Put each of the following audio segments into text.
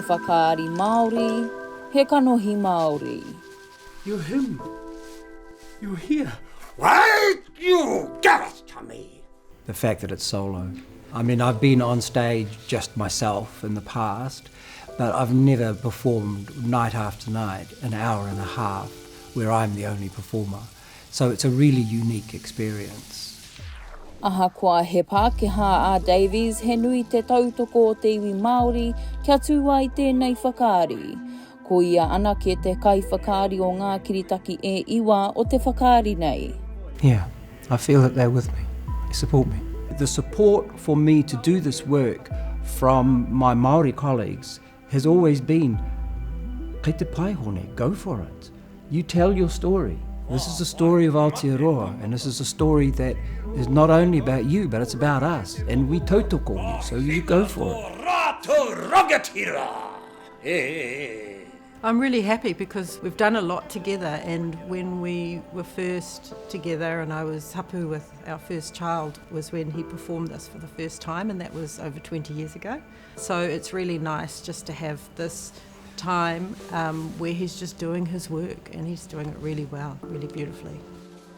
te whakaari Māori, he kanohi Māori. You're him. You're here. Why you give it to me? The fact that it's solo. I mean, I've been on stage just myself in the past, but I've never performed night after night, an hour and a half, where I'm the only performer. So it's a really unique experience. Aha kua he Pākehā a Davies, he nui te tautoko o te iwi Māori, kia tū ai tēnei whakaari. Ko ia ana ke te kai whakaari o ngā kiritaki e iwa o te whakaari nei. Yeah, I feel that they're with me. They support me. The support for me to do this work from my Māori colleagues has always been, kei te pai hone, go for it. You tell your story. This is a story of Aotearoa, and this is a story that is not only about you, but it's about us. And we tautoko you, so you go for it. I'm really happy because we've done a lot together, and when we were first together and I was hapu with our first child was when he performed this for the first time, and that was over 20 years ago. So it's really nice just to have this time where he's just doing his work, and he's doing it really well, really beautifully.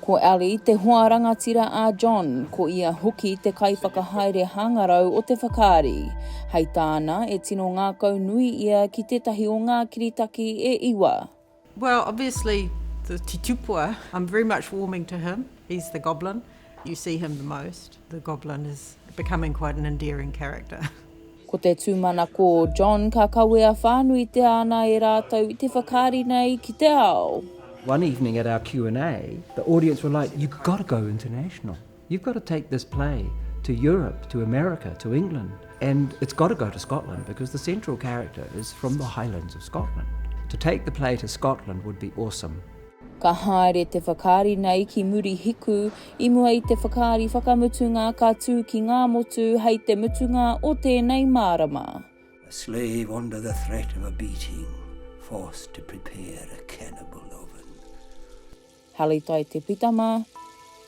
Ko Ali, te hoa rangatira a John, ko ia hoki te kai whakahaere hangarau o te whakaari. Hei tāna, e tino ngā kau nui ia ki tētahi o ngā kiritaki e iwa. Well, obviously, the Te Tupua, I'm very much warming to him. He's the Goblin. You see him the most. The Goblin is becoming quite an endearing character. Ko te tūmana ko John, ka kawea whānui te ana e rātau i te whakaari nei ki te ao. One evening at our Q&A, the audience were like, you've got to go international. You've got to take this play to Europe, to America, to England. And it's got to go to Scotland because the central character is from the Highlands of Scotland. To take the play to Scotland would be awesome. Ka haere te whakaari nei ki muri hiku, I mua I te whakaari whakamutunga ka tū ki ngā motu hei te mutunga o tēnei mārama. A slave under the threat of a beating, forced to prepare a cannibal oven. Halle Taite-Pitama,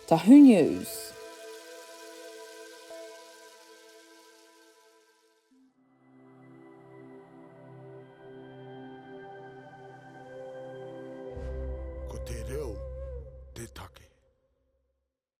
Tahu News.